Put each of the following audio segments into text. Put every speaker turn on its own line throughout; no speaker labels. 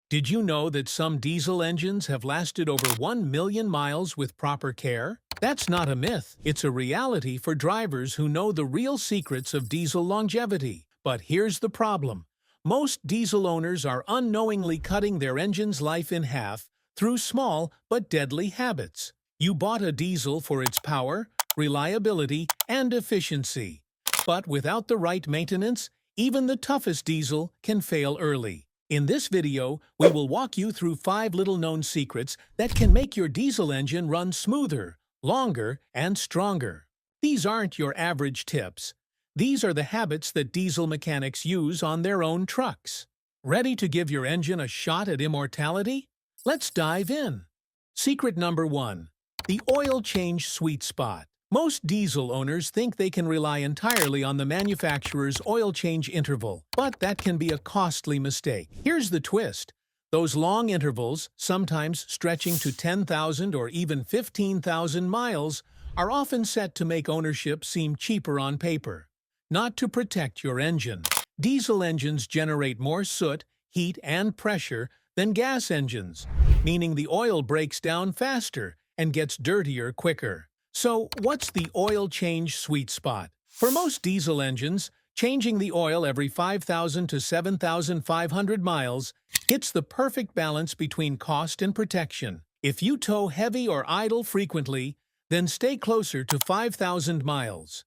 Did you know that some diesel engines have lasted over 1 million miles with proper care? That's not a myth, it's a reality for drivers who know the real secrets of diesel longevity. But here's the problem. Most diesel owners are unknowingly cutting their engine's life in half through small but deadly habits. You bought a diesel for its power, reliability, and efficiency. But without the right maintenance, even the toughest diesel can fail early. In this video, we will walk you through 5 little-known secrets that can make your diesel engine run smoother, longer, and stronger. These aren't your average tips. These are the habits that diesel mechanics use on their own trucks. Ready to give your engine a shot at immortality? Let's dive in. Secret number 1. The oil change sweet spot. Most diesel owners think they can rely entirely on the manufacturer's oil change interval, but that can be a costly mistake. Here's the twist. Those long intervals, sometimes stretching to 10,000 or even 15,000 miles, are often set to make ownership seem cheaper on paper, not to protect your engine. Diesel engines generate more soot, heat, and pressure than gas engines, meaning the oil breaks down faster and gets dirtier quicker. So, what's the oil change sweet spot? For most diesel engines, changing the oil every 5,000 to 7,500 miles hits the perfect balance between cost and protection. If you tow heavy or idle frequently, then stay closer to 5,000 miles.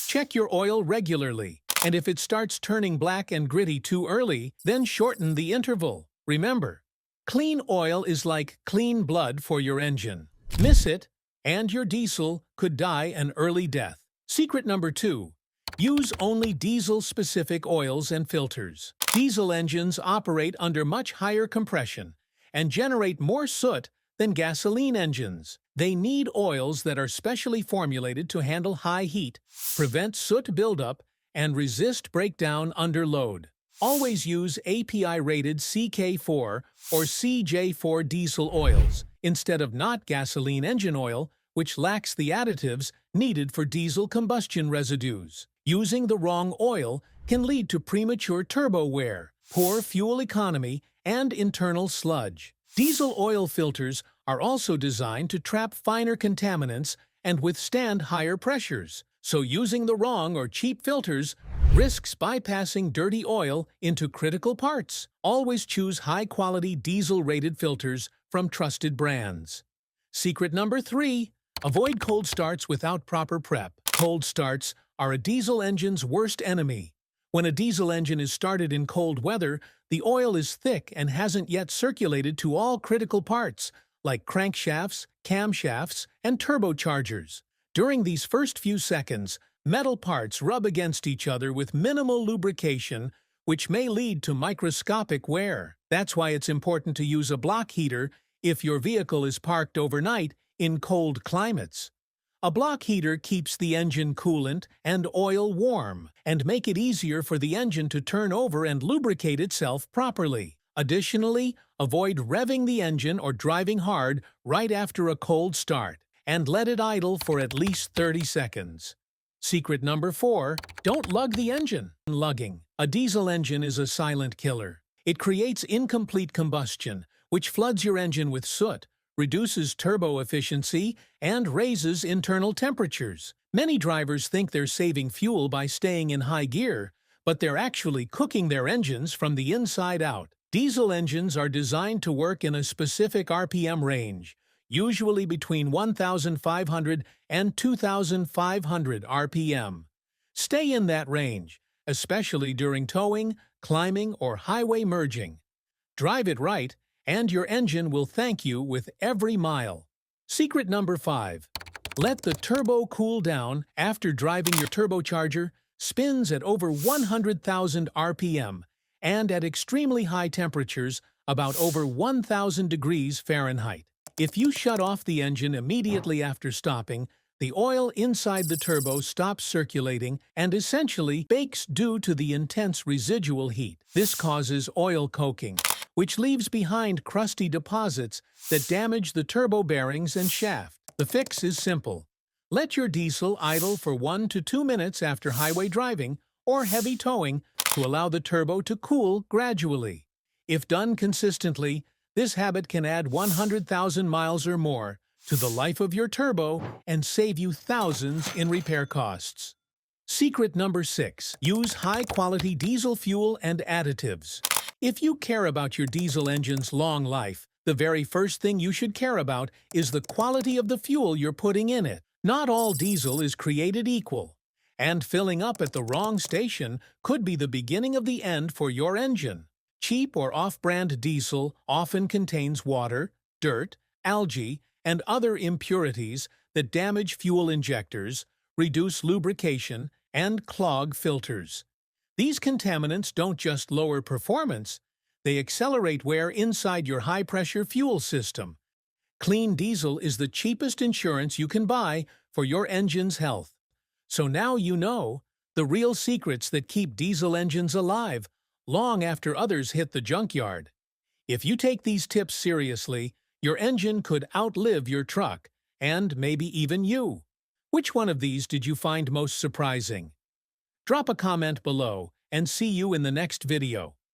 Check your oil regularly, and if it starts turning black and gritty too early, then shorten the interval. Remember, clean oil is like clean blood for your engine. Miss it, and your diesel could die an early death. Secret number 2. Use only diesel-specific oils and filters. Diesel engines operate under much higher compression and generate more soot than gasoline engines. They need oils that are specially formulated to handle high heat, prevent soot buildup, and resist breakdown under load. Always use API-rated CK4 or CJ4 diesel oils instead of not gasoline engine oil, which lacks the additives needed for diesel combustion residues. Using the wrong oil can lead to premature turbo wear, poor fuel economy, and internal sludge. Diesel oil filters are also designed to trap finer contaminants and withstand higher pressures, so using the wrong or cheap filters risks bypassing dirty oil into critical parts. Always choose high-quality diesel-rated filters from trusted brands. Secret number 3. Avoid cold starts without proper prep. Cold starts are a diesel engine's worst enemy. When a diesel engine is started in cold weather, the oil is thick and hasn't yet circulated to all critical parts, like crankshafts, camshafts, and turbochargers. During these first few seconds, metal parts rub against each other with minimal lubrication, which may lead to microscopic wear. That's why it's important to use a block heater if your vehicle is parked overnight in cold climates. A block heater keeps the engine coolant and oil warm and make it easier for the engine to turn over and lubricate itself properly. Additionally, avoid revving the engine or driving hard right after a cold start, and let it idle for at least 30 seconds. Secret number 4. Don't lug the engine. Lugging. A diesel engine is a silent killer. It creates incomplete combustion, which floods your engine with soot, reduces turbo efficiency, and raises internal temperatures. Many drivers think they're saving fuel by staying in high gear, but they're actually cooking their engines from the inside out. Diesel engines are designed to work in a specific RPM range, usually between 1,500 and 2,500 RPM. Stay in that range, especially during towing, climbing, or highway merging. Drive it right, and your engine will thank you with every mile. Secret number 5. Let the turbo cool down. After driving, your turbocharger spins at over 100,000 RPM and at extremely high temperatures, about over 1,000 degrees Fahrenheit. If you shut off the engine immediately after stopping, the oil inside the turbo stops circulating and essentially bakes due to the intense residual heat. This causes oil coking, which leaves behind crusty deposits that damage the turbo bearings and shaft. The fix is simple. Let your diesel idle for 1 to 2 minutes after highway driving or heavy towing to allow the turbo to cool gradually. If done consistently, this habit can add 100,000 miles or more to the life of your turbo and save you thousands in repair costs. Secret number 6. Use high-quality diesel fuel and additives. If you care about your diesel engine's long life, the very first thing you should care about is the quality of the fuel you're putting in it. Not all diesel is created equal, and filling up at the wrong station could be the beginning of the end for your engine. Cheap or off-brand diesel often contains water, dirt, algae, and other impurities that damage fuel injectors, reduce lubrication, and clog filters. These contaminants don't just lower performance, they accelerate wear inside your high-pressure fuel system. Clean diesel is the cheapest insurance you can buy for your engine's health. So now you know the real secrets that keep diesel engines alive long after others hit the junkyard. If you take these tips seriously, your engine could outlive your truck, and maybe even you. Which one of these did you find most surprising? Drop a comment below, and see you in the next video.